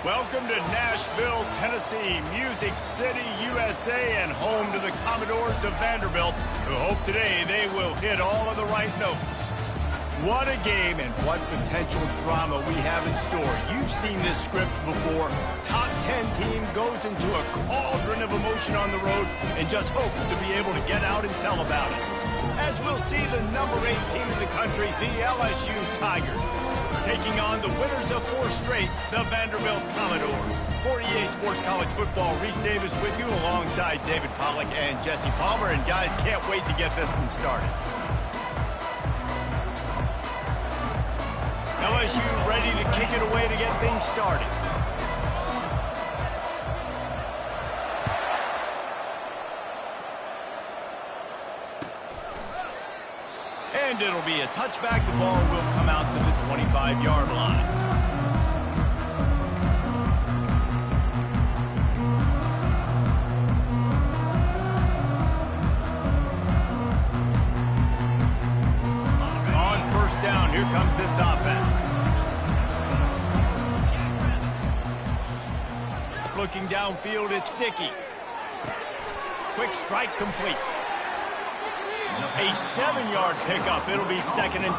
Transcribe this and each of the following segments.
Welcome to Nashville, Tennessee, Music City, USA, and home to the Commodores of Vanderbilt, who hope today they will hit all of the right notes. What a game and what potential drama we have in store. You've seen this script before. Top 10 team goes into a cauldron of emotion on the road and just hopes to be able to get out and tell about it. As we'll see the number 8 team in the country, the LSU Tigers, taking on the winners of 4 straight, the Vanderbilt Commodores. For EA Sports College Football, Reese Davis with you alongside David Pollack and Jesse Palmer. And guys, can't wait to get this one started. LSU ready to kick it away to get things started. And it'll be a touchback. The ball will come out to the 25-yard line. On first down, here comes this offense. Looking downfield, it's Dickey. Quick strike complete. A 7-yard pickup. It'll be 2nd and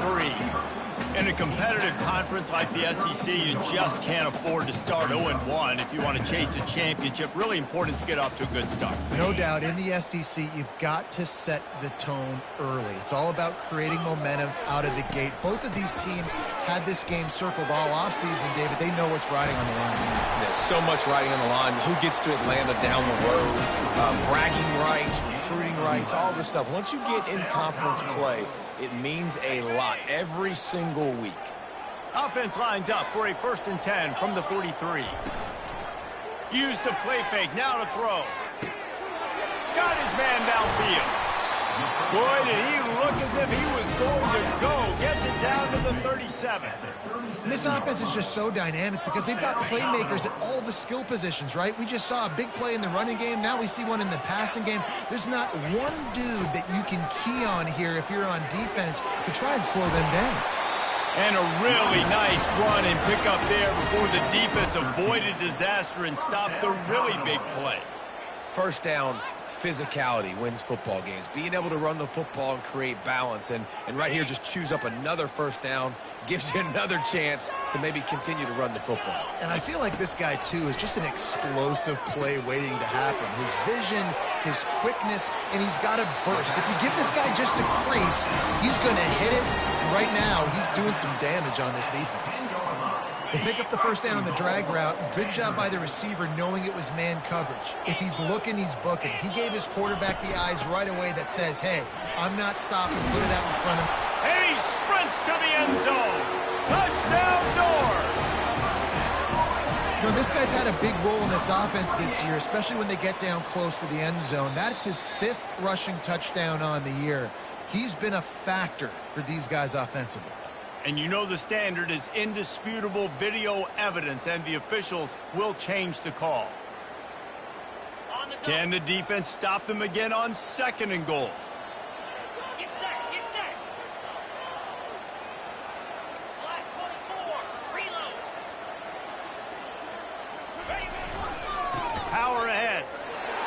3. In a competitive conference like the SEC, you just can't afford to start 0-1 if you want to chase a championship. Really important to get off to a good start. No doubt, in the SEC, you've got to set the tone early. It's all about creating momentum out of the gate. Both of these teams had this game circled all offseason, David. They know what's riding on the line. There's so much riding on the line. Who gets to Atlanta down the road? Bragging rights, recruiting rights, all this stuff. Once you get in conference play, it means a lot every single week. Offense lines up for a 1st and 10 from the 43. Use the play fake, now to throw. Got his man downfield. Boy, did he look as if he was going to go. Gets it down to the 37. And this offense is just so dynamic because they've got playmakers at all the skill positions, right? We just saw a big play in the running game. Now we see one in the passing game. There's not one dude that you can key on here if you're on defense to try and slow them down. And a really nice run and pick up there before the defense avoided disaster and stopped the really big play. First down, physicality wins football games. Being able to run the football and create balance. And right here, just choose up another first down, gives you another chance to maybe continue to run the football. And I feel like this guy, too, is just an explosive play waiting to happen. His vision, his quickness, and he's got a burst. If you give this guy just a crease, he's going to hit it. Right now, he's doing some damage on this defense. They pick up the first down on the drag route. Good job by the receiver knowing it was man coverage. If he's looking, he's booking. He gave his quarterback the eyes right away that says, hey, I'm not stopping. Put it out in front of him. And he sprints to the end zone. Touchdown Doors! You know, this guy's had a big role in this offense this year, especially when they get down close to the end zone. That's his 5th rushing touchdown on the year. He's been a factor for these guys offensively. And you know the standard is indisputable video evidence, and the officials will change the call. Can the defense stop them again on 2nd and goal? Get set, get set. Flat 24, reload. Power ahead.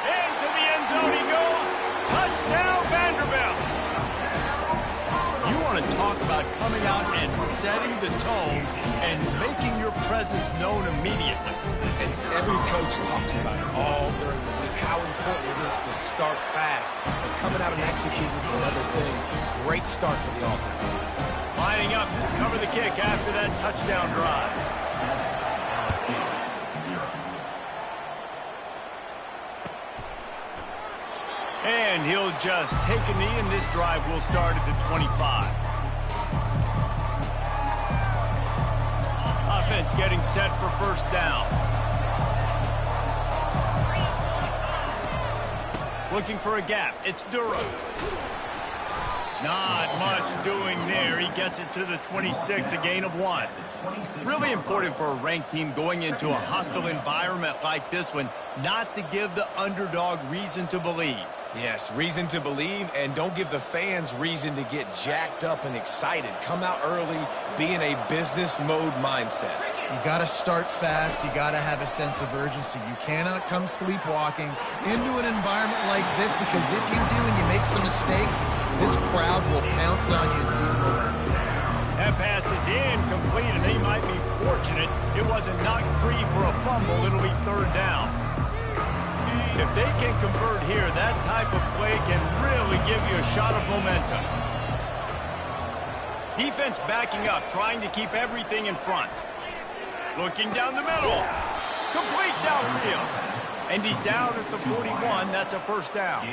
Into the end zone he goes. Touchdown Vanderbilt. You want to talk about coming out and setting the tone and making your presence known immediately. And every coach talks about it all during the week, how important it is to start fast. But coming out and executing is another thing. Great start for the offense. Lining up to cover the kick after that touchdown drive. And he'll just take a knee, and this drive will start at the 25. Offense getting set for first down. Looking for a gap. It's Durham. Not much doing there. He gets it to the 26, a gain of 1. Really important for a ranked team going into a hostile environment like this one, not to give the underdog reason to believe. Yes, reason to believe, and don't give the fans reason to get jacked up and excited. Come out early, be in a business mode mindset. You got to start fast. You got to have a sense of urgency. You cannot come sleepwalking into an environment like this, because if you do and you make some mistakes, this crowd will pounce on you and seize momentum. That pass is incomplete, and they might be fortunate it wasn't knocked free for a fumble. It'll be third down. If they can convert here, that type of play can really give you a shot of momentum. Defense backing up, trying to keep everything in front. Looking down the middle. Complete downfield. And he's down at the 41. That's a first down.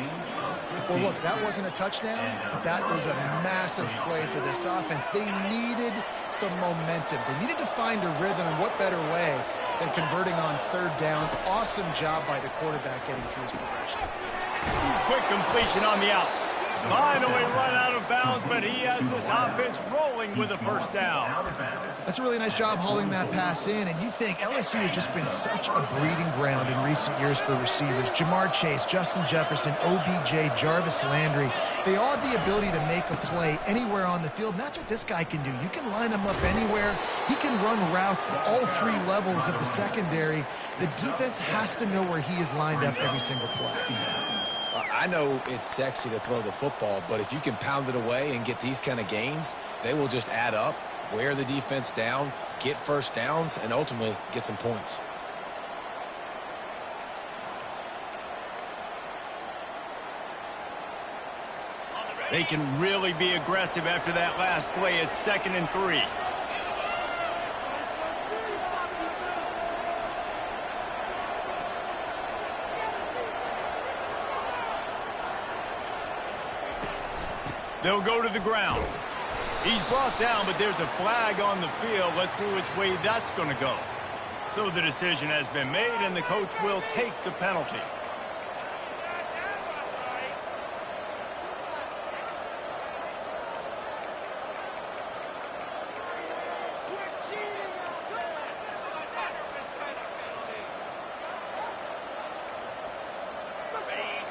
Well, look, that wasn't a touchdown, but that was a massive play for this offense. They needed some momentum. They needed to find a rhythm, and what better way than converting on third down. Awesome job by the quarterback getting through his progression. Quick completion on the out. Finally run out of bounds, but he has this offense rolling with a first down. That's a really nice job hauling that pass in, and you think LSU has just been such a breeding ground in recent years for receivers. Jamar Chase, Justin Jefferson, OBJ, Jarvis Landry, they all have the ability to make a play anywhere on the field, and that's what this guy can do. You can line him up anywhere. He can run routes at all three levels of the secondary. The defense has to know where he is lined up every single play. I know it's sexy to throw the football, but if you can pound it away and get these kind of gains, they will just add up, wear the defense down, get first downs, and ultimately get some points. They can really be aggressive after that last play. It's 2nd and 3. They'll go to the ground. He's brought down, but there's a flag on the field. Let's see which way that's going to go. So the decision has been made, and the coach will take the penalty.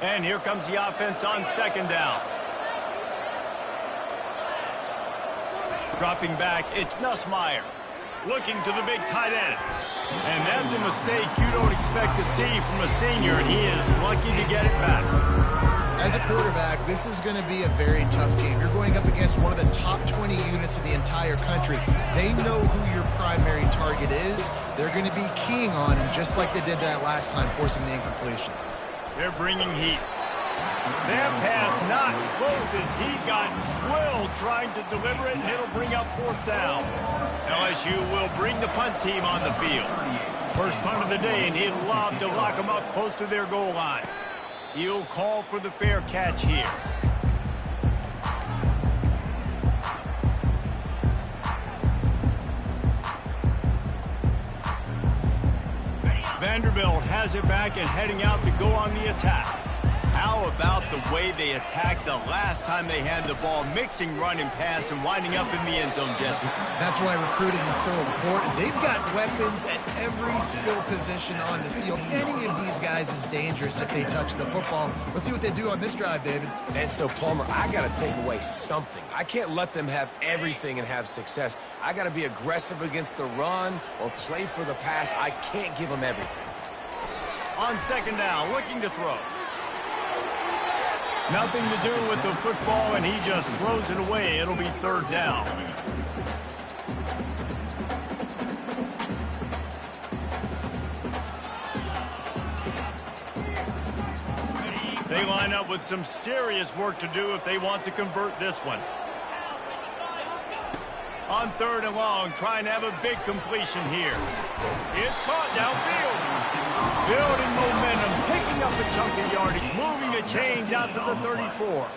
And here comes the offense on 2nd down. Dropping back, it's Nussmeier. Looking to the big tight end. And that's a mistake you don't expect to see from a senior, and he is lucky to get it back. As a quarterback, this is going to be a very tough game. You're going up against one of the top 20 units in the entire country. They know who your primary target is. They're going to be keying on him, just like they did that last time, forcing the incompletion. They're bringing heat. That pass not close as he got drilled trying to deliver it, and it'll bring up 4th down. LSU will bring the punt team on the field. First punt of the day, and he'd love to lock them up close to their goal line. He'll call for the fair catch here. Vanderbilt has it back and heading out to go on the attack. How about the way they attacked the last time they had the ball, mixing run and pass and winding up in the end zone, Jesse? That's why recruiting is so important. They've got weapons at every skill position on the field. Any of these guys is dangerous if they touch the football. Let's see what they do on this drive, David. And so, Palmer, I got to take away something. I can't let them have everything and have success. I got to be aggressive against the run or play for the pass. I can't give them everything. On 2nd down, looking to throw. Nothing to do with the football, and he just throws it away. It'll be 3rd down. They line up with some serious work to do if they want to convert this one. On 3rd and long, trying to have a big completion here. It's caught downfield. Building momentum, picking up a chunk of yardage, moving the chains out to the 34.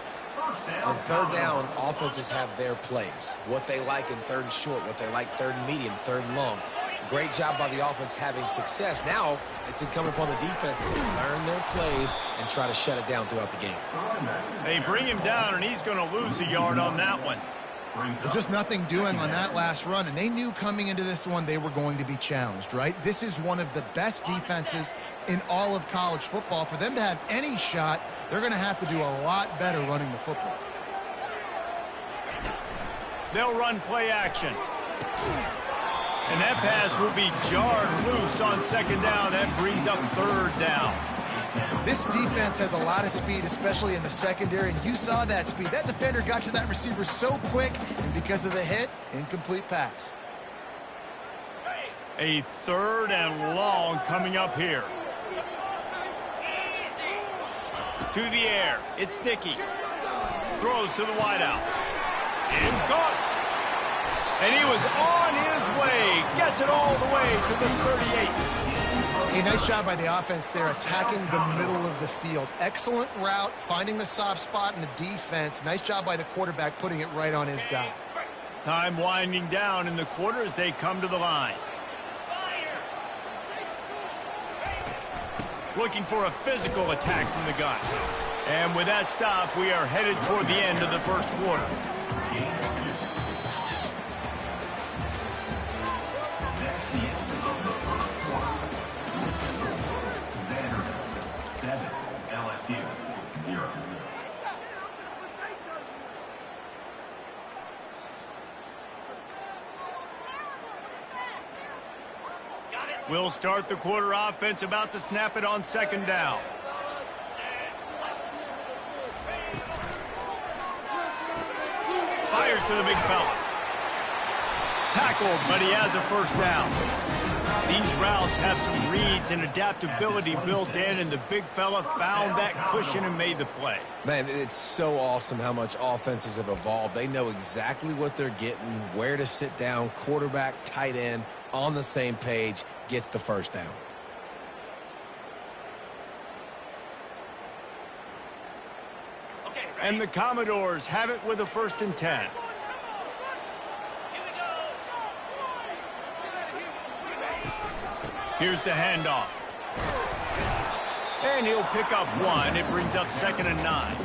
On 3rd down, offenses have their plays. What they like in 3rd and short, what they like 3rd and medium, 3rd and long. Great job by the offense having success. Now, it's incumbent upon the defense to learn their plays and try to shut it down throughout the game. They bring him down, and he's going to lose a yard on that one. Just nothing doing on that last run, and they knew coming into this one they were going to be challenged, right? This is one of the best defenses in all of college football. For them to have any shot, they're going to have to do a lot better running the football. They'll run play action. And that pass will be jarred loose on second down. That brings up third down. This defense has a lot of speed, especially in the secondary, and you saw that speed. That defender got to that receiver so quick, and because of the hit, incomplete pass. A third and long coming up here. To the air. It's Dickey. Throws to the wideout. It's caught. And he was on his way. Gets it all the way to the 38. A nice job by the offense there, attacking the middle of the field. Excellent route, finding the soft spot in the defense. Nice job by the quarterback putting it right on his guy. Time winding down in the quarter as they come to the line. Looking for a physical attack from the gun. And with that stop, we are headed toward the end of the first quarter. LSU 0. We'll start the quarter offense, about to snap it on second down. Fires to the big fella. Tackled, but he has a first down. These routes have some reads and adaptability built in, and the big fella found that cushion and made the play. Man, it's so awesome how much offenses have evolved. They know exactly what they're getting, where to sit down, quarterback, tight end, on the same page, gets the first down. And the Commodores have it with a 1st and 10. Here's the handoff. And he'll pick up one. It brings up 2nd and 9.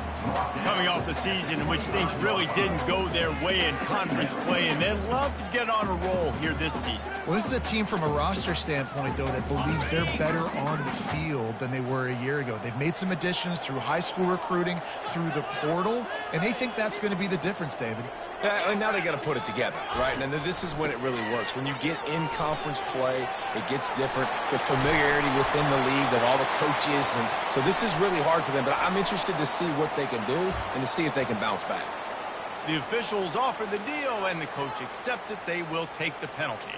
Coming off a season in which things really didn't go their way in conference play, and they love to get on a roll here this season. Well, this is a team from a roster standpoint, though, that believes they're better on the field than they were a year ago. They've made some additions through high school recruiting, through the portal, and they think that's going to be the difference, David. And now they got to put it together, right? And this is when it really works. When you get in conference play, it gets different. The familiarity within the league of all the coaches, and so this is really hard for them. But I'm interested to see what they can do and to see if they can bounce back. The officials offer the deal, and the coach accepts it. They will take the penalty.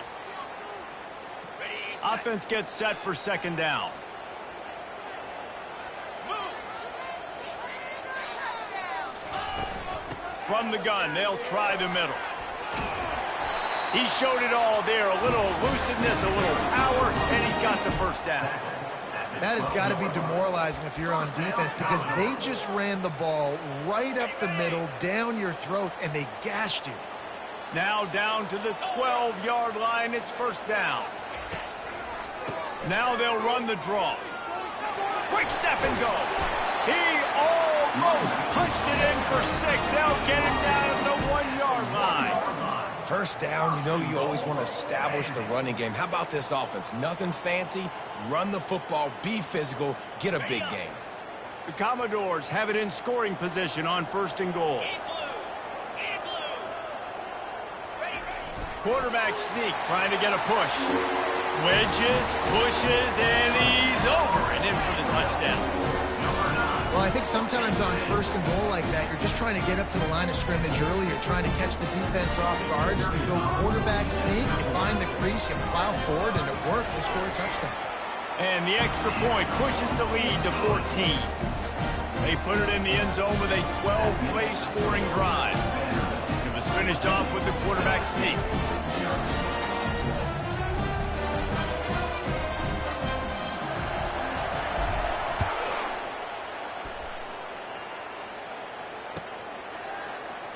Offense gets set for 2nd down. From the gun, they'll try the middle. He showed it all there. A little elusiveness, a little power, and he's got the first down. That has got to be demoralizing if you're on defense, because they just ran the ball right up the middle, down your throats, and they gashed you. Now down to the 12-yard line. It's 1st down. Now they'll run the draw. Quick step and go. He almost punched it in for 6. They'll get him down at the 1-yard line. First down, you know you always want to establish the running game. How about this offense? Nothing fancy. Run the football, be physical, get a big gain. The Commodores have it in scoring position on 1st and goal. Quarterback sneak, trying to get a push. Wedges, pushes, and he's over and in for the touchdown. Well, I think sometimes on 1st and goal like that, you're just trying to get up to the line of scrimmage early. You're trying to catch the defense off guard. So you go quarterback sneak, you find the crease, you plow forward, and it worked. They score a touchdown. And the extra point pushes the lead to 14. They put it in the end zone with a 12-play scoring drive. It was finished off with the quarterback sneak.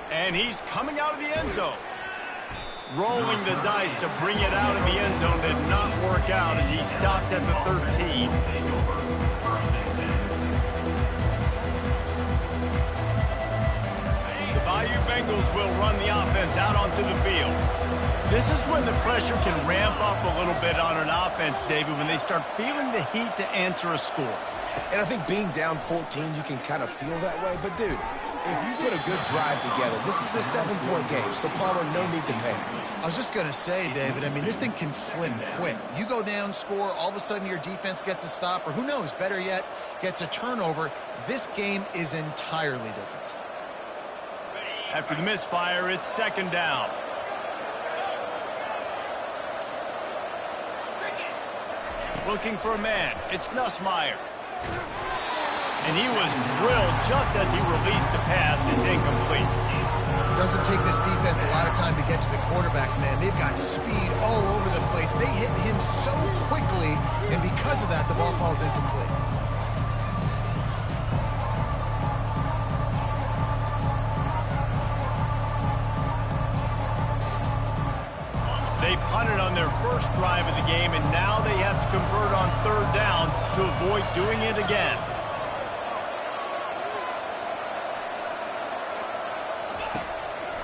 And he's coming out of the end zone. Rolling the dice to bring it out of the end zone did not work out as he stopped at the 13. The Bayou Bengals will run the offense out onto the field. This is when the pressure can ramp up a little bit on an offense, David, when they start feeling the heat to answer a score. And I think being down 14, you can kind of feel that way. But, dude, If you put a good drive together, this is a 7-point game, so Palmer, no need to panic. I was just going to say, David, I mean, this thing can flip quick. You go down, score, all of a sudden your defense gets a stop, or who knows, better yet, gets a turnover. This game is entirely different. After the misfire, it's second down. Looking for a man. It's Nussmeier. And he was drilled just as he released the pass. It's incomplete. Doesn't take this defense a lot of time to get to the quarterback, man. They've got speed all over the place. They hit him so quickly, and because of that, the ball falls incomplete. They punted on their first drive of the game, and now they have to convert on third down to avoid doing it again.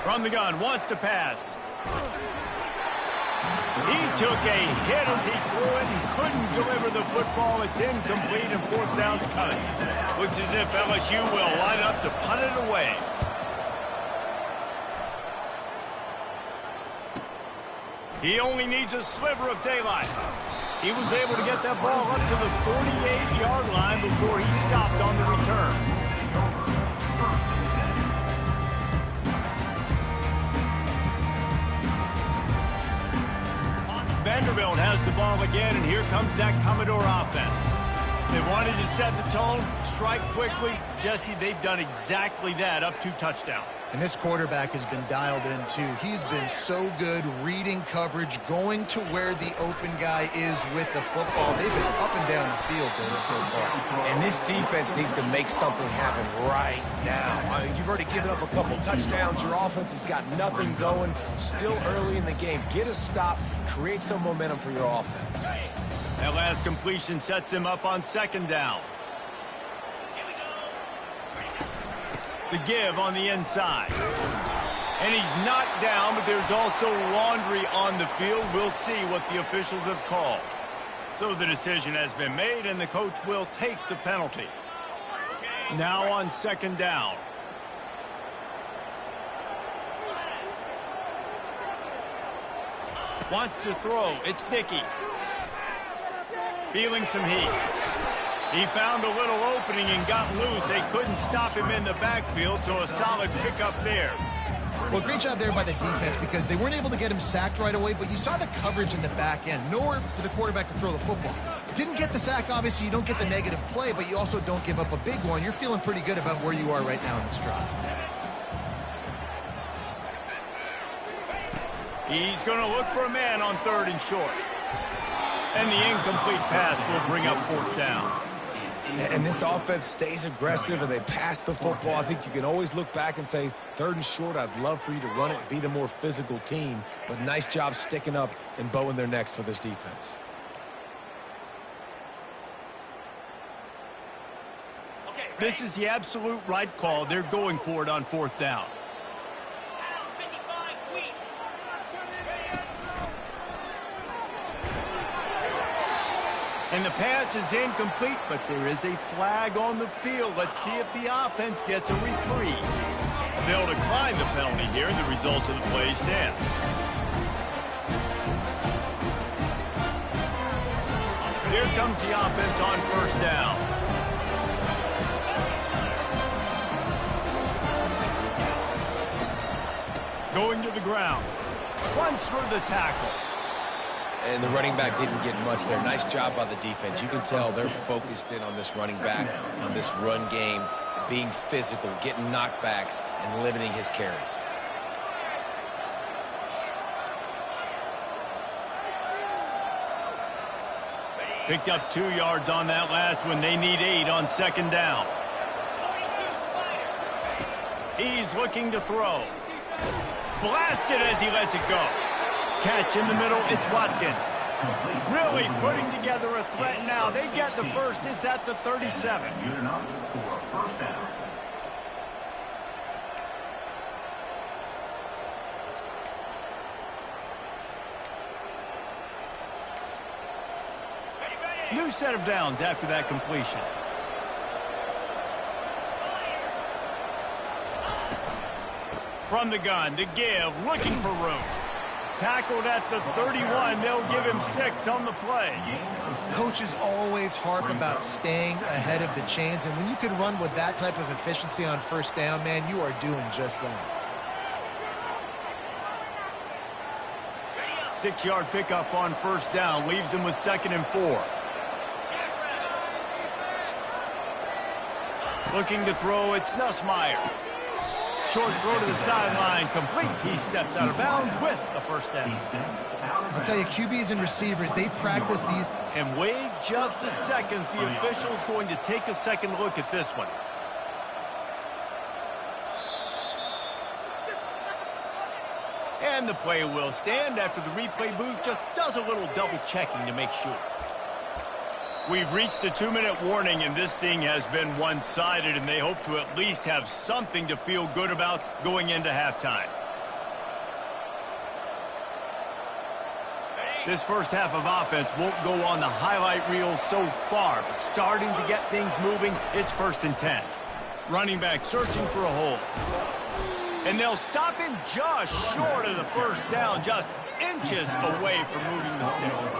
From the gun, wants to pass. He took a hit as he threw it and couldn't deliver the football. It's incomplete and fourth down's coming. Looks as if LSU will line up to punt it away. He only needs a sliver of daylight. He was able to get that ball up to the 48-yard line before he stopped on the return. Vanderbilt has the ball again, and here comes that Commodore offense. They wanted to set the tone, strike quickly. Jesse, they've done exactly that, up 2 touchdowns. And this quarterback has been dialed in, too. He's been so good reading coverage, going to where the open guy is with the football. They've been up and down the field, David, so far. And this defense needs to make something happen right now. You've already given up a couple touchdowns. Your offense has got nothing going. Still early in the game. Get a stop. Create some momentum for your offense. That last completion sets them up on second down. The give on the inside. And he's knocked down, but there's also laundry on the field. We'll see what the officials have called. So the decision has been made, and the coach will take the penalty. Now on second down. Wants to throw. It's Dickey. Feeling some heat. He found a little opening and got loose. They couldn't stop him in the backfield, so a solid pickup there. Well, great job there by the defense because they weren't able to get him sacked right away, but you saw the coverage in the back end. Nowhere for the quarterback to throw the football. Didn't get the sack, obviously. You don't get the negative play, but you also don't give up a big one. You're feeling pretty good about where you are right now in this drive. He's going to look for a man on third and short. And the incomplete pass will bring up fourth down. And this offense stays aggressive and they pass the football. I think you can always look back and say, third and short, I'd love for you to run it, be the more physical team. But nice job sticking up and bowing their necks for this defense. This is the absolute right call. They're going for it on fourth down. And the pass is incomplete, but there is a flag on the field. Let's see if the offense gets a reprieve. They'll decline the penalty here, and the result of the play stands. Here comes the offense on first down. Going to the ground. Runs for the tackle. And the running back didn't get much there. Nice job by the defense. You can tell they're focused in on this running back, on this run game, being physical, getting knockbacks, and limiting his carries. Picked up 2 yards on that last one. They need 8 on second down. He's looking to throw. Blasted as he lets it go. Catch in the middle, it's Watkins. Really putting together a threat now. They get the first, it's at the 37. Good enough for a first down. New set of downs after that completion. from the gun to give, looking for room. Tackled at the 31. They'll give him 6 on the play. Coaches always harp about staying ahead of the chains, and when you can run with that type of efficiency on first down, man, you are doing just that. 6-yard pickup on first down leaves him with 2nd and 4. Looking to throw, it's Nussmeier. Short throw to the sideline, complete. He steps out of bounds with the first down. I'll tell you, QBs and receivers, they practice these. And wait just a second. The official's going to take a second look at this one. And the play will stand after the replay booth just does a little double checking to make sure. We've reached the 2-minute warning, and this thing has been one-sided, and they hope to at least have something to feel good about going into halftime. This first half of offense won't go on the highlight reel so far, but starting to get things moving, it's 1st and 10. Running back searching for a hole. And they'll stop him just short of the first down, just inches away from moving the sticks.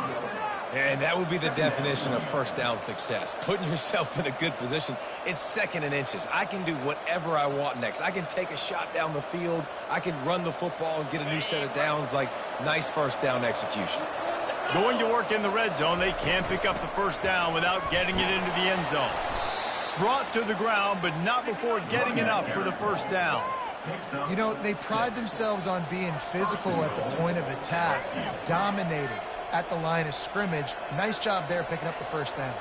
And that would be the definition of first down success. Putting yourself in a good position. It's 2nd and inches. I can do whatever I want next. I can take a shot down the field. I can run the football and get a new set of downs. Like, nice first down execution. Going to work in the red zone. They can't pick up the first down without getting it into the end zone. Brought to the ground, but not before getting enough for the first down. You know, they pride themselves on being physical at the point of attack, dominating at the line of scrimmage. Nice job there picking up the first down.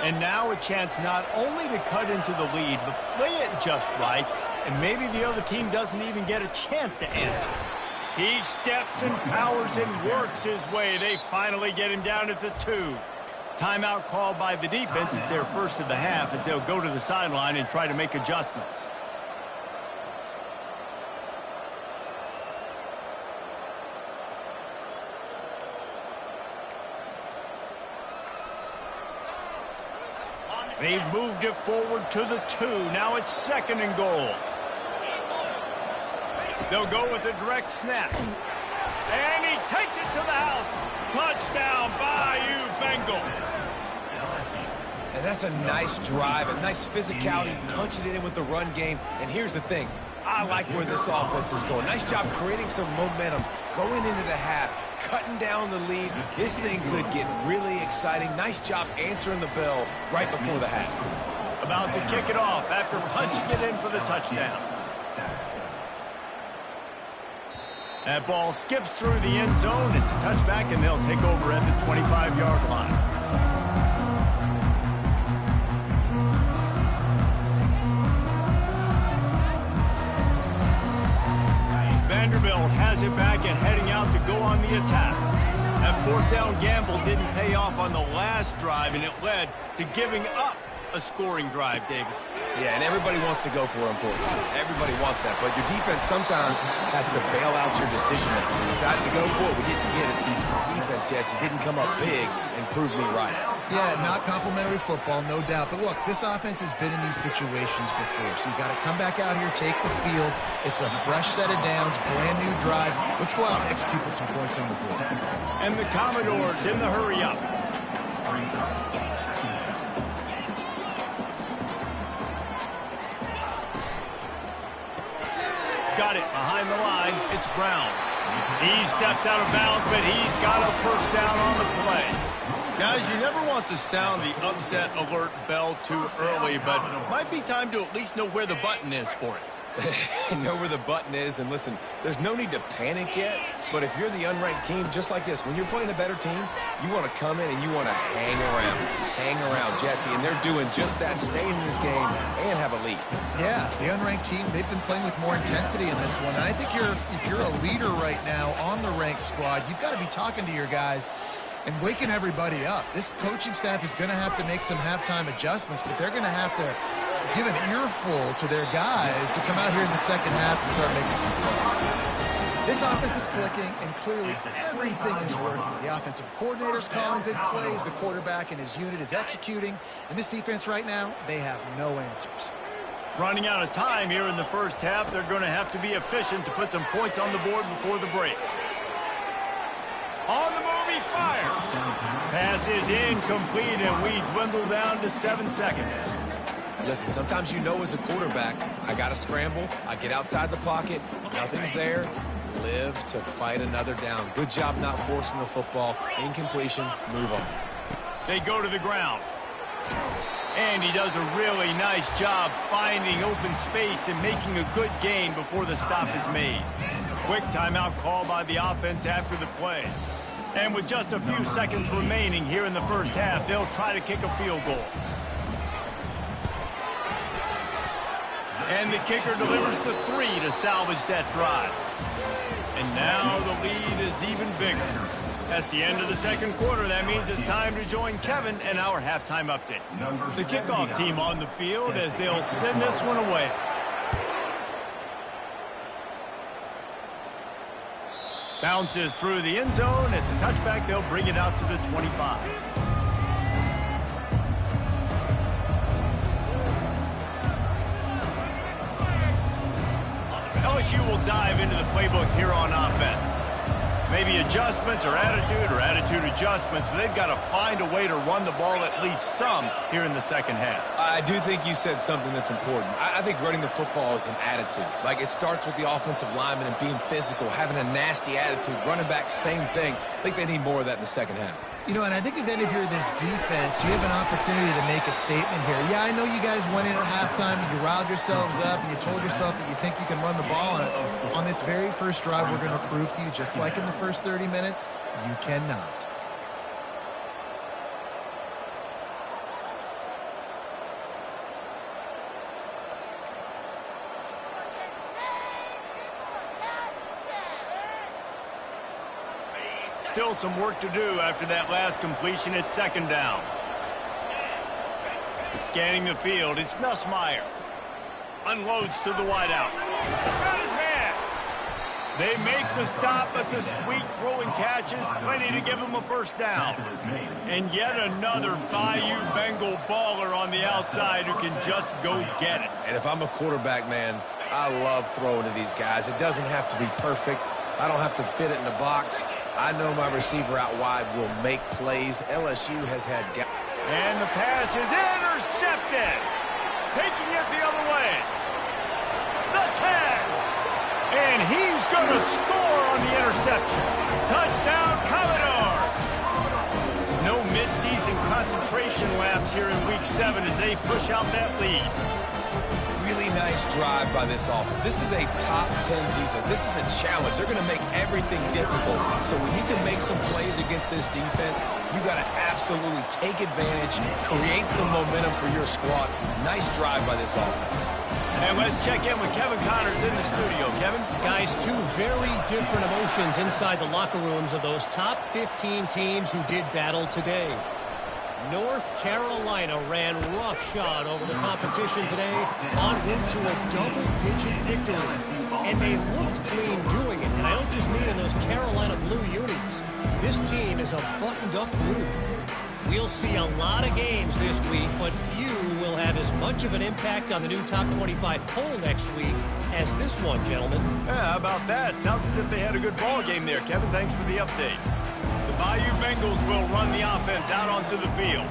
And now a chance not only to cut into the lead, but play it just right, and maybe the other team doesn't even get a chance to answer. He steps and powers and works his way. They finally get him down at the 2. Timeout called by the defense. It's their first of the half as they'll go to the sideline and try to make adjustments. They've moved it forward to the 2. Now it's 2nd and goal. They'll go with a direct snap. And he takes it to the house. Touchdown, Bayou Bengals. And that's a nice drive, a nice physicality, punching it in with the run game. And here's the thing. I like where this offense is going. Nice job creating some momentum, going into the half, cutting down the lead. This thing could get really exciting. Nice job answering the bell right before the half. About to kick it off after punching it in for the touchdown. That ball skips through the end zone. It's a touchback, and they'll take over at the 25-yard line. Vanderbilt has it back and heading out to go on the attack. That 4th down gamble didn't pay off on the last drive, and it led to giving up a scoring drive, David. Yeah, and everybody wants to go for it, unfortunately. Everybody wants that, but your defense sometimes has to bail out your decision. We decided to go for it. We didn't get it. The defense, Jesse, didn't come up big and prove me right. Yeah, not complimentary football, no doubt. But look, this offense has been in these situations before, so you got to come back out here, take the field. It's a fresh set of downs, brand new drive. Let's go out and execute with some points on the board. And the Commodores in the hurry-up. Got it behind the line. It's Brown. He steps out of bounds, but he's got a first down on the play. Guys, you never want to sound the upset alert bell too early, but might be time to at least know where the button is for it. Know where the button is, and listen, there's no need to panic yet, but if you're the unranked team, just like this, when you're playing a better team, you want to come in and you want to hang around, Jesse, and they're doing just that, staying in this game and have a lead. Yeah, the unranked team, they've been playing with more intensity in this one, and I think if you're a leader right now on the ranked squad, you've got to be talking to your guys and waking everybody up. This coaching staff is going to have to make some halftime adjustments, but they're going to have to give an earful to their guys to come out here in the second half and start making some plays. This offense is clicking, and clearly everything is working. The offensive coordinator's calling good plays. The quarterback and his unit is executing. And this defense right now, they have no answers. Running out of time here in the first half. They're going to have to be efficient to put some points on the board before the break. On the move, he fires. Pass is incomplete, and we dwindle down to 7 seconds. Listen, sometimes you know as a quarterback, I got to scramble, I get outside the pocket, nothing's there, live to fight another down. Good job not forcing the football. Incompletion, move on. They go to the ground. And he does a really nice job finding open space and making a good gain before the stop is made. Quick timeout call by the offense after the play. And with just a few seconds remaining here in the first half, they'll try to kick a field goal. And the kicker delivers the 3 to salvage that drive. And now the lead is even bigger. That's the end of the second quarter. That means it's time to join Kevin and our halftime update. The kickoff team on the field as they'll send this one away. Bounces through the end zone. It's a touchback. They'll bring it out to the 25. LSU will dive into the playbook here on offense. Maybe adjustments or attitude adjustments, but they've got to find a way to run the ball at least some here in the second half. I do think you said something that's important. I think running the football is an attitude. Like, it starts with the offensive lineman and being physical, having a nasty attitude. Running back, same thing. I think they need more of that in the second half. You know, and I think if any of you are this defense, you have an opportunity to make a statement here. Yeah, I know you guys went in at halftime and you riled yourselves up and you told yourself that you think you can run the ball on us. On this very first drive, we're going to prove to you, just like in the first 30 minutes, you cannot. Still some work to do after that last completion. It's second down. Scanning the field, it's Nussmeier. Unloads to the wideout. Got his man. They make the stop, but the sweet throwing catch is plenty to give him a first down. And yet another Bayou Bengal baller on the outside who can just go get it. And if I'm a quarterback, man, I love throwing to these guys. It doesn't have to be perfect. I don't have to fit it in the box. I know my receiver out wide will make plays. LSU has had... And the pass is intercepted. Taking it the other way. The 10. And he's going to score on the interception. Touchdown, Commodores. No midseason concentration laps here in Week 7 as they push out that lead. Really nice drive by this offense. This is a top 10 defense. This is a challenge. They're going to make everything difficult. So when you can make some plays against this defense, you got to absolutely take advantage, create some momentum for your squad. Nice drive by this offense. And let's check in with Kevin Connors in the studio. Kevin? Guys, two very different emotions inside the locker rooms of those top 15 teams who did battle today. North Carolina ran roughshod over the competition today, en route to a double-digit victory. And they looked clean doing it. And I don't just mean in those Carolina blue unis. This team is a buttoned-up group. We'll see a lot of games this week, but few will have as much of an impact on the new top 25 poll next week as this one, gentlemen. Yeah, how about that? Sounds as if they had a good ball game there. Kevin, thanks for the update. The Bayou Bengals will run the offense out onto the field.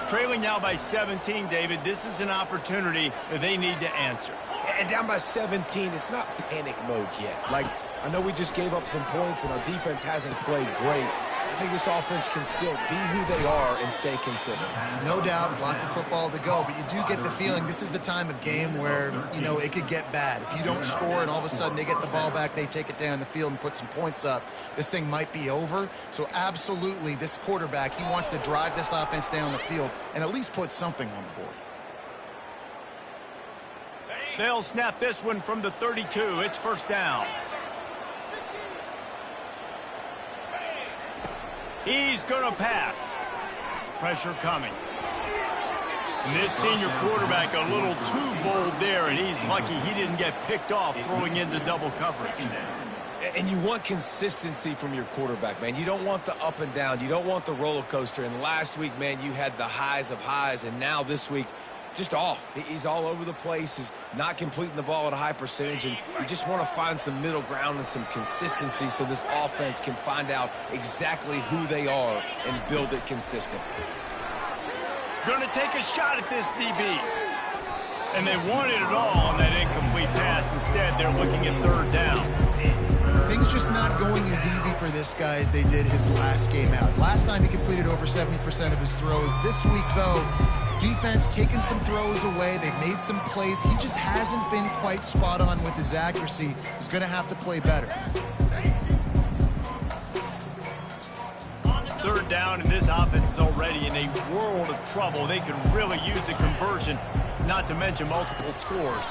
Trailing now by 17, David. This is an opportunity that they need to answer. And down by 17, it's not panic mode yet. Like, I know we just gave up some points and our defense hasn't played great. I think this offense can still be who they are and stay consistent. No doubt, lots of football to go, but you do get the feeling this is the time of game where, you know, it could get bad. If you don't score and all of a sudden they get the ball back, they take it down the field and put some points up, this thing might be over. So absolutely, this quarterback, he wants to drive this offense down the field and at least put something on the board. They'll snap this one from the 32. It's first down. He's going to pass. Pressure coming. And this senior quarterback a little too bold there, and he's lucky he didn't get picked off throwing into double coverage. And you want consistency from your quarterback, man. You don't want the up and down. You don't want the roller coaster. And last week, man, you had the highs of highs. And now this week, just off. He's all over the place. He's not completing the ball at a high percentage. And you just want to find some middle ground and some consistency so this offense can find out exactly who they are and build it consistent. Going to take a shot at this DB. And they wanted it all on that incomplete pass. Instead, they're looking at third down. Things just not going as easy for this guy as they did his last game out. Last time he completed over 70% of his throws. This week, though, defense taking some throws away. They've made some plays. He just hasn't been quite spot on with his accuracy. He's going to have to play better. Third down, and this offense is already in a world of trouble. They could really use a conversion, not to mention multiple scores.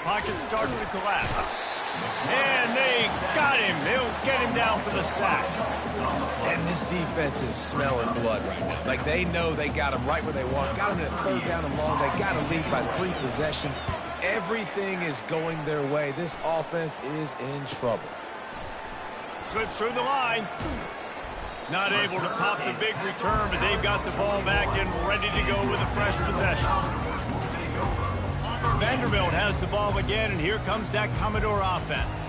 Pocket starts to collapse. And they got him. They'll get him down for the sack. And this defense is smelling blood right now. Like, they know they got him right where they want. Got him at third down and long. They got to lead by 3 possessions. Everything is going their way. This offense is in trouble. Slips through the line. Not able to pop the big return, but they've got the ball back and ready to go with a fresh possession. Vanderbilt has the ball again, and here comes that Commodore offense.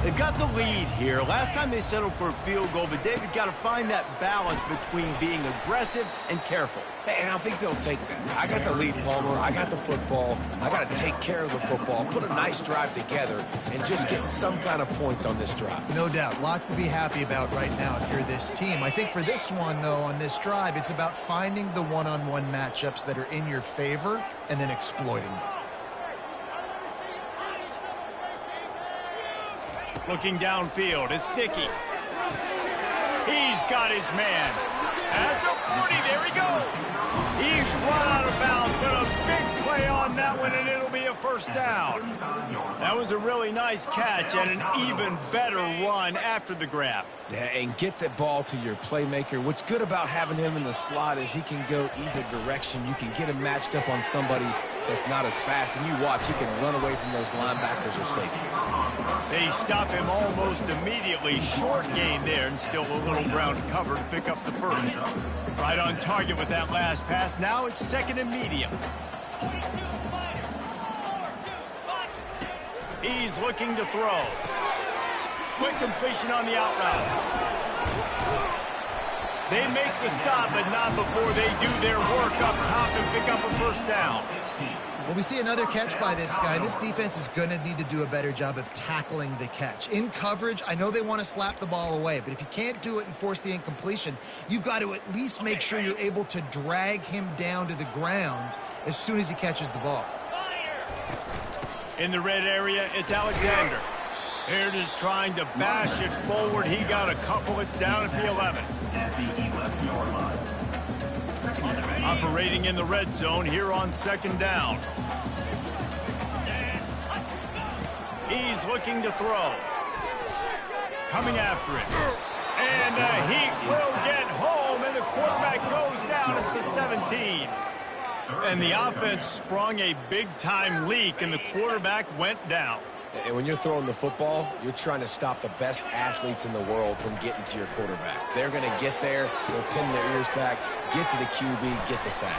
They've got the lead here. Last time they settled for a field goal, but David got to find that balance between being aggressive and careful. And I think they'll take that. I got the lead, Palmer. I got the football. I got to take care of the football, put a nice drive together, and just get some kind of points on this drive. No doubt. Lots to be happy about right now if you're this team. I think for this one, though, on this drive, it's about finding the one-on-one matchups that are in your favor and then exploiting them. Looking downfield, it's Dickey. He's got his man. At the 40, there he goes. He's run out of bounds, but a big play on that one, and it'll be a first down. That was a really nice catch and an even better run after the grab. Yeah, and get the ball to your playmaker. What's good about having him in the slot is he can go either direction. You can get him matched up on somebody that's not as fast, and you watch, he can run away from those linebackers or safeties. They stop him almost immediately. Short gain there, and still a little ground to cover to pick up the first. Right on target with that last pass. Now it's second and medium. He's looking to throw. Quick completion on the out route. They make the stop, but not before they do their work up top and pick up a first down. Well, we see another catch by this guy. This defense is going to need to do a better job of tackling the catch. In coverage, I know they want to slap the ball away, but if you can't do it and force the incompletion, you've got to at least make sure you're able to drag him down to the ground as soon as he catches the ball. In the red area, it's Alexander. Here it is trying to bash it forward. He got a couple. It's down at the 11. Operating in the red zone here on second down. He's looking to throw. Coming after it. And he will get home, and the quarterback goes down at the 17. And the offense sprung a big-time leak, and the quarterback went down. And when you're throwing the football, you're trying to stop the best athletes in the world from getting to your quarterback. They're going to get there, they'll pin their ears back, get to the QB, get the sack.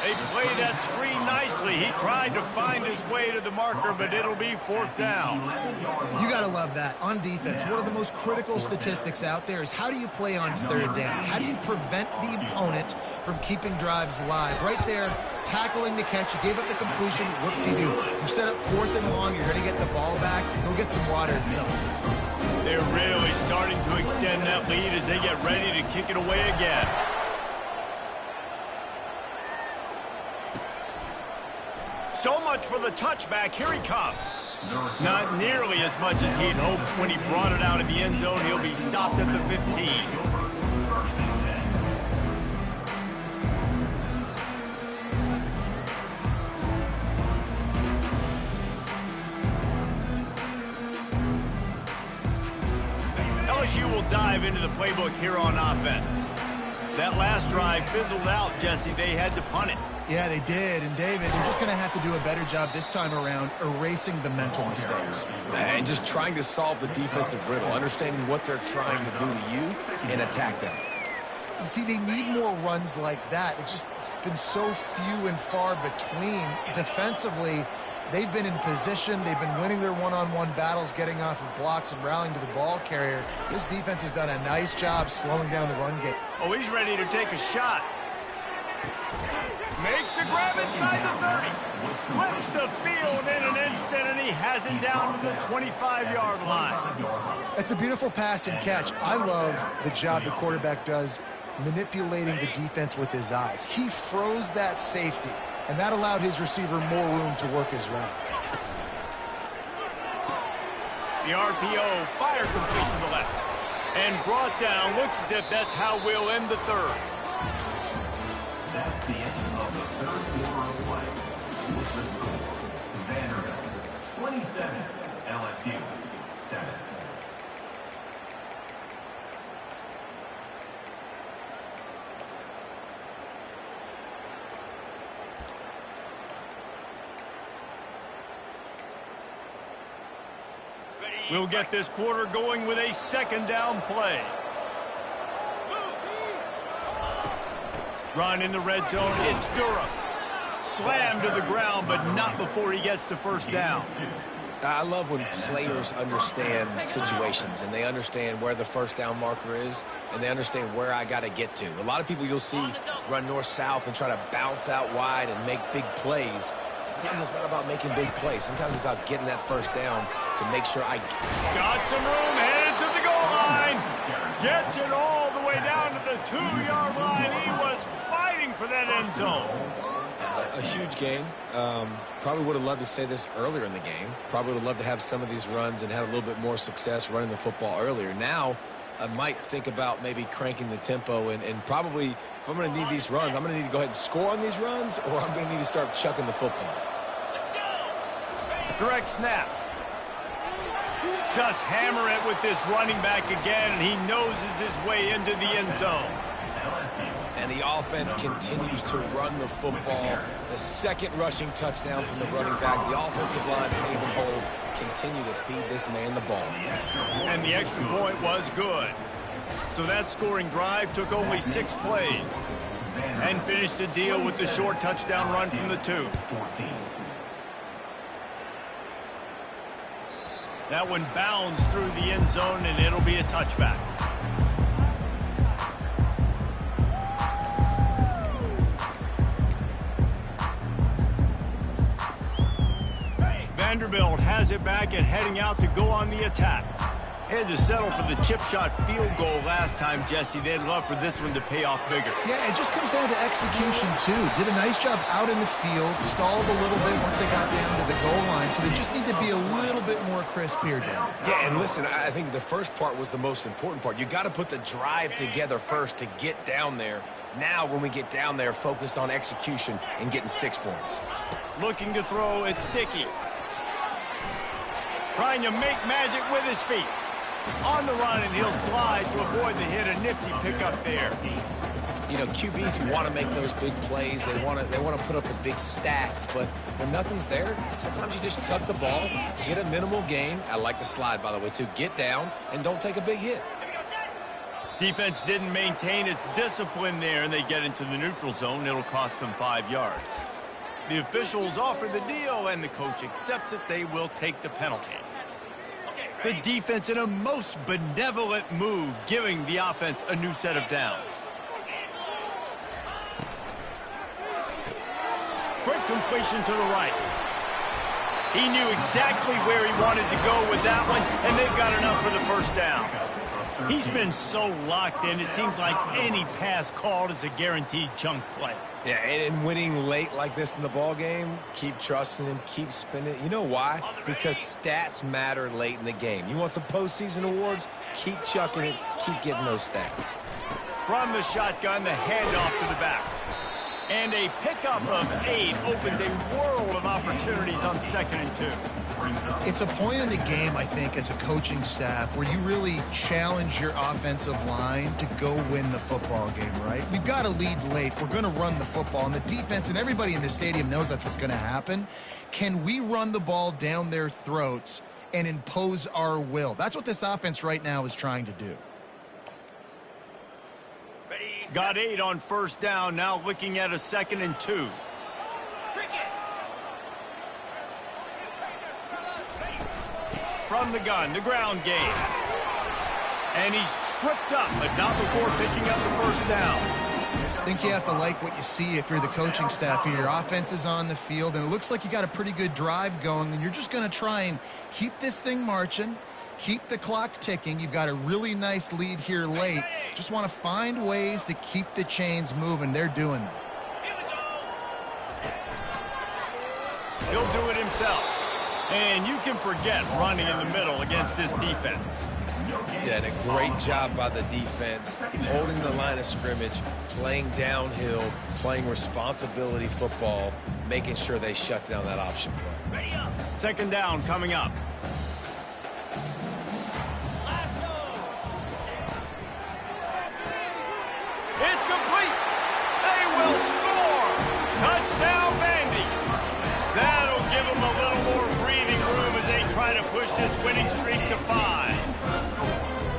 They played that screen nicely. He tried to find his way to the marker, but it'll be fourth down. You got to love that. On defense, one of the most critical statistics out there is how do you play on third down? How do you prevent the opponent from keeping drives alive? Right there, tackling the catch. You gave up the completion. What do? You set up fourth and long. You're going to get the ball back. Go get some water and something. They're really starting to extend that lead as they get ready to kick it away again. So much for the touchback. Here he comes. Not nearly as much as he'd hoped when he brought it out of the end zone. He'll be stopped at the 15. LSU will dive into the playbook here on offense. That last drive fizzled out, Jesse. They had to punt it. Yeah, they did. And, David, they're just going to have to do a better job this time around erasing the mental mistakes. And just trying to solve the defensive riddle, understanding what they're trying to do to you and attack them. You see, they need more runs like that. It's been so few and far between. Defensively, they've been in position. They've been winning their one-on-one battles, getting off of blocks and rallying to the ball carrier. This defense has done a nice job slowing down the run game. Oh, he's ready to take a shot. Makes the grab inside the 30. Flips the field in an instant, and he has it down to the 25-yard line. It's a beautiful pass and catch. I love the job the quarterback does manipulating the defense with his eyes. He froze that safety, and that allowed his receiver more room to work his route. The RPO fire complete to the left. And brought down. Looks as if that's how we'll end the third. That's the end of the third quarter of play. With the score, Vanderbilt 27, LSU 7. We'll get this quarter going with a second down play. Run in the red zone. It's Durham. Slammed to the ground, but not before he gets the first down. I love when players understand situations and they understand where the first down marker is and they understand where I got to get to. A lot of people you'll see run north-south and try to bounce out wide and make big plays. Sometimes it's not about making big plays. Sometimes it's about getting that first down to make sure I got some room, headed to the goal line. Gets it all the way down to the 2-yard line. He was fighting for that end zone. A huge game. Probably would have loved to say this earlier in the game. Probably would have loved to have some of these runs and have a little bit more success running the football earlier. Now, I might think about maybe cranking the tempo and probably, if I'm going to need these runs, I'm going to need to go ahead and score on these runs, or I'm going to need to start chucking the football. Direct snap. Just hammer it with this running back again, and he noses his way into the end zone. And the offense continues to run the football. The second rushing touchdown from the running back. The offensive line paving holes. Continue to feed this man the ball. And the extra point was good. So that scoring drive took only 6 plays. And finished the deal with the short touchdown run from the 2. That one bounds through the end zone, and it'll be a touchback. Vanderbilt has it back and heading out to go on the attack. Had to settle for the chip shot field goal last time, Jesse. They'd love for this one to pay off bigger. Yeah, it just comes down to execution, too. Did a nice job out in the field, stalled a little bit once they got down to the goal line, so they just need to be a little bit more crisp here, Dan. Yeah, and listen, I think the first part was the most important part. You got to put the drive together first to get down there. Now, when we get down there, focus on execution and getting 6 points. Looking to throw, it's Sticky. Trying to make magic with his feet. On the run, and he'll slide to avoid the hit. A nifty pickup there. You know, QBs want to make those big plays. They want to put up the big stats, but when nothing's there, sometimes you just tuck the ball, get a minimal gain. I like the slide, by the way, too. Get down and don't take a big hit. Defense didn't maintain its discipline there, and they get into the neutral zone. It'll cost them 5 yards. The officials offer the deal, and the coach accepts it. They will take the penalty. The defense in a most benevolent move, giving the offense a new set of downs. Quick completion to the right. He knew exactly where he wanted to go with that one, and they've got enough for the first down. He's been so locked in, it seems like any pass called is a guaranteed chunk play. Yeah, and winning late like this in the ball game, keep trusting him, keep spinning. You know why? Because stats matter late in the game. You want some postseason awards? Keep chucking it, keep getting those stats. From the shotgun, the handoff to the back. And a pickup of 8 opens a world of opportunities on 2nd and 2. It's a point in the game, I think, as a coaching staff where you really challenge your offensive line to go win the football game, right? We've got to lead late. We're going to run the football. And the defense and everybody in the stadium knows that's what's going to happen. Can we run the ball down their throats and impose our will? That's what this offense right now is trying to do. Got 8 on 1st down, now looking at a 2nd and 2. From the gun, the ground game. And he's tripped up, but not before picking up the 1st down. I think you have to like what you see if you're the coaching staff here. Your offense is on the field, and it looks like you got a pretty good drive going, and you're just going to try and keep this thing marching, keep the clock ticking. You've got a really nice lead here late. Just want to find ways to keep the chains moving. They're doing that. He'll do it himself. And you can forget running in the middle against this defense. Yeah, and a great job by the defense, holding the line of scrimmage, playing downhill, playing responsibility football, making sure they shut down that option play. 2nd down coming up. It's complete. They will score. Touchdown, Vandy. That'll give them a little more breathing room as they try to push this winning streak to 5.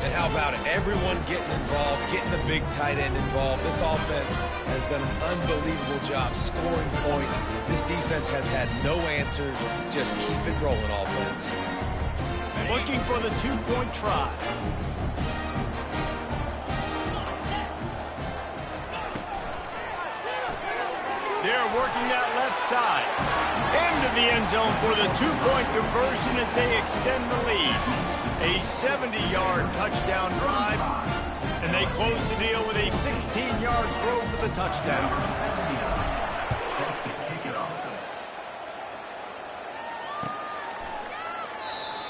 And how about it? Everyone getting involved, getting the big tight end involved. This offense has done an unbelievable job scoring points. This defense has had no answers. Just keep it rolling, offense. Looking for the 2-point try. They're working that left side. Into the end zone for the 2-point conversion as they extend the lead. A 70-yard touchdown drive, and they close the deal with a 16-yard throw for the touchdown.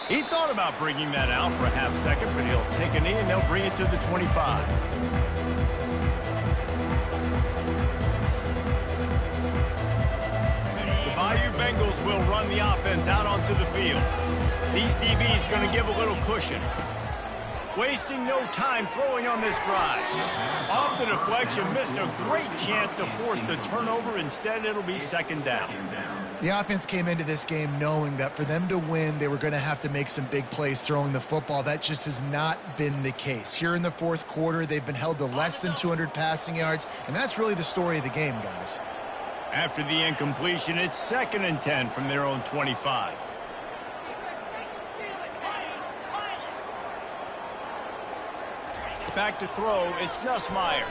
He thought about bringing that out for a half second, but he'll take a knee and they'll bring it to the 25. The Bayou Bengals will run the offense out onto the field. These DBs going to give a little cushion. Wasting no time throwing on this drive. Off the deflection, missed a great chance to force the turnover. Instead, it'll be 2nd down. The offense came into this game knowing that for them to win, they were going to have to make some big plays throwing the football. That just has not been the case. Here in the 4th quarter, they've been held to less than 200 passing yards, and that's really the story of the game, guys. After the incompletion, it's 2nd and 10 from their own 25. Back to throw, it's Nussmeier.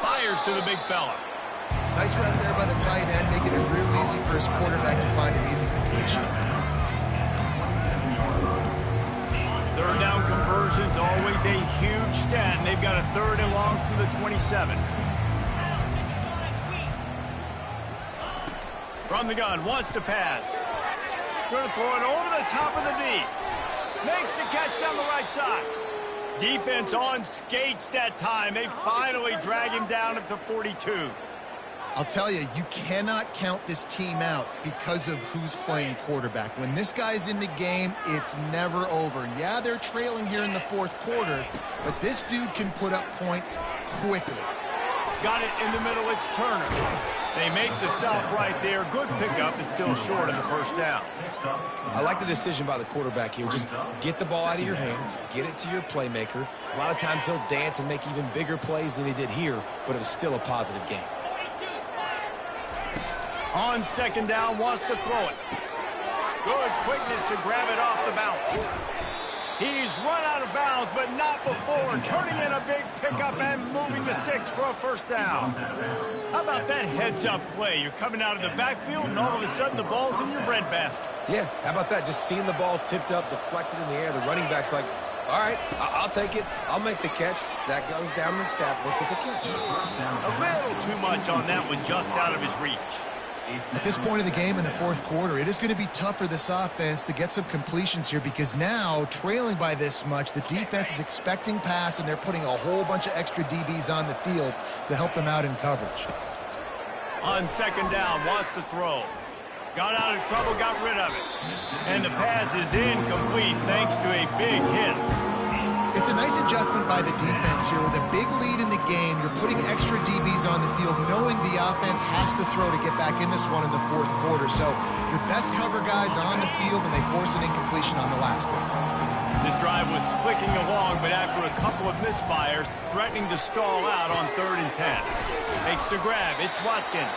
Fires to the big fella. Nice route there by the tight end, making it real easy for his quarterback to find an easy completion. 3rd down conversion's always a huge stat, and they've got a 3rd and long from the 27. From the gun, wants to pass. Going to throw it over the top of the D. Makes the catch down the right side. Defense on skates that time. They finally drag him down at the 42. I'll tell you, you cannot count this team out because of who's playing quarterback. When this guy's in the game, it's never over. Yeah, they're trailing here in the 4th quarter, but this dude can put up points quickly. Got it in the middle, it's Turner. They make the stop right there. Good pickup. It's still short of the 1st down. I like the decision by the quarterback here. Just get the ball out of your hands, get it to your playmaker. A lot of times he'll dance and make even bigger plays than he did here, but it was still a positive game. On 2nd down, wants to throw it. Good quickness to grab it off the bounce. He's run out of bounds, but not before. Turning in a big pickup and moving the sticks for a 1st down. How about that heads-up play? You're coming out of the backfield, and all of a sudden the ball's in your breadbasket. Yeah, how about that? Just seeing the ball tipped up, deflected in the air. The running back's like, all right, I'll take it. I'll make the catch. That goes down the stat book as a catch. A little too much on that one, just out of his reach. At this point of the game in the fourth quarter, it is going to be tough for this offense to get some completions here because now, trailing by this much, the defense is expecting pass, and they're putting a whole bunch of extra DBs on the field to help them out in coverage. On second down, wants to throw. Got out of trouble, got rid of it. And the pass is incomplete thanks to a big hit. It's a nice adjustment by the defense here. With a big lead in the game, you're putting extra DBs on the field, knowing the offense has to throw to get back in this one in the fourth quarter. So your best cover guys on the field, and they force an incompletion on the last one. This drive was clicking along, but after a couple of misfires, threatening to stall out on 3rd and 10. Makes the grab. It's Watkins.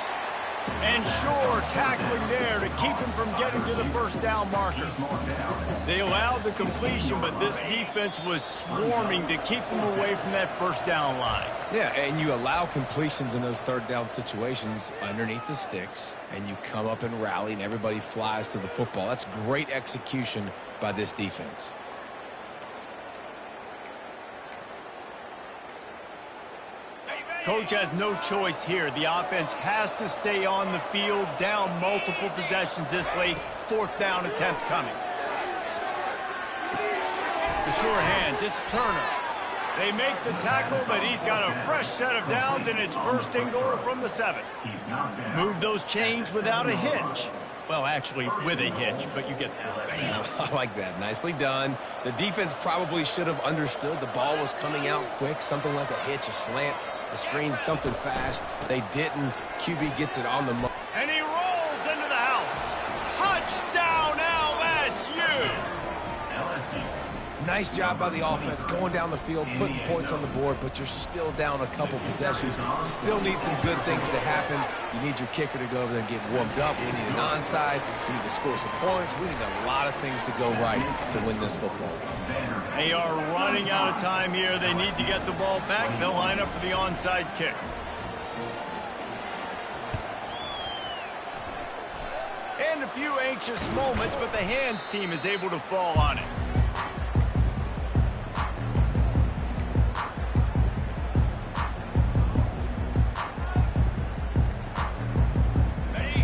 And Shore tackling there to keep him from getting to the first down marker. They allowed the completion, but this defense was swarming to keep them away from that first down line. Yeah, and you allow completions in those third down situations underneath the sticks, and you come up and rally, and everybody flies to the football. That's great execution by this defense. Coach has no choice here. The offense has to stay on the field, down multiple possessions this late. 4th down attempt coming. The sure hands, it's Turner. They make the tackle, but he's got a fresh set of downs, and it's 1st and goal from the 7. Move those chains without a hitch. Well, actually, with a hitch, but you get that. I like that. Nicely done. The defense probably should have understood the ball was coming out quick, something like a hitch, a slant. The screen, something fast. They didn't. QB gets it on the mark. And he rolls into the house. Touchdown, LSU! Nice job by the offense going down the field, putting points on the board, but you're still down a couple possessions. Still need some good things to happen. You need your kicker to go over there and get warmed up. We need an onside. We need to score some points. We need a lot of things to go right to win this football game. They are running out of time here. They need to get the ball back. They'll line up for the onside kick. And a few anxious moments, but the hands team is able to fall on it.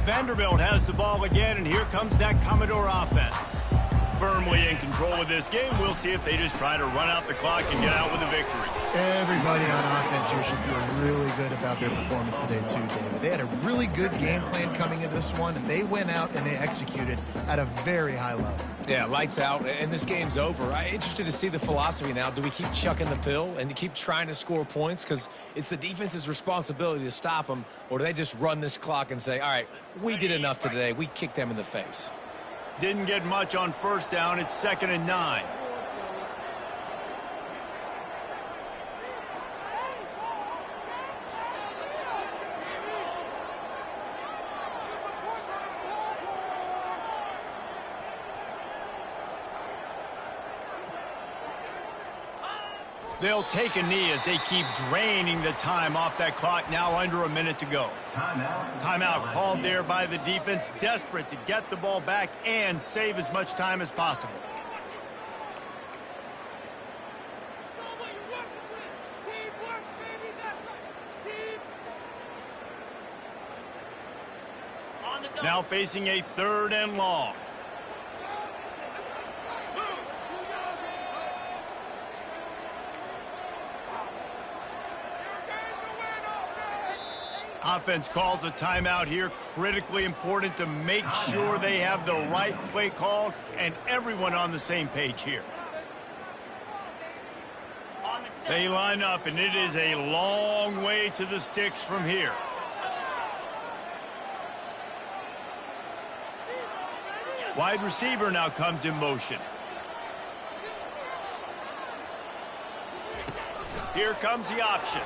Vanderbilt has the ball again, and here comes that Commodore offense. Firmly in control of this game. We'll see if they just try to run out the clock and get out with a victory. Everybody on offense here should feel really good about their performance today too, David. They had a really good game plan coming into this one, and they went out and they executed at a very high level. Yeah, lights out, and this game's over. I'm interested to see the philosophy now. Do we keep chucking the pill and keep trying to score points? Because it's the defense's responsibility to stop them, or do they just run this clock and say, all right, we did enough today. We kicked them in the face. Didn't get much on 1st down. It's 2nd and 9. They'll take a knee as they keep draining the time off that clock. Now under a minute to go. Timeout called there by the defense, desperate to get the ball back and save as much time as possible. Now facing a 3rd and long. Offense calls a timeout here. Critically important to make sure they have the right play called and everyone on the same page here. They line up, and it is a long way to the sticks from here. Wide receiver now comes in motion. Here comes the option.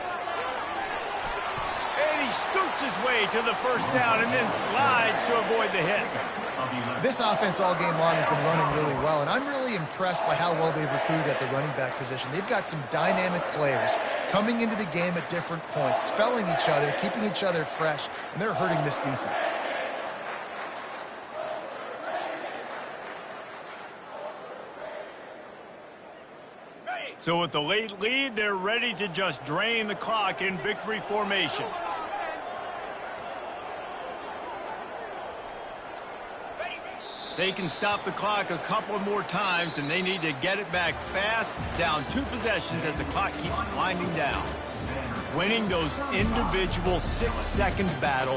And he scoots his way to the 1st down and then slides to avoid the hit. This offense all game long has been running really well, and I'm really impressed by how well they've recruited at the running back position. They've got some dynamic players coming into the game at different points, spelling each other, keeping each other fresh, and they're hurting this defense. So with the late lead, they're ready to just drain the clock in victory formation. They can stop the clock a couple more times, and they need to get it back fast, down 2 possessions as the clock keeps winding down. Winning those individual 6-second battles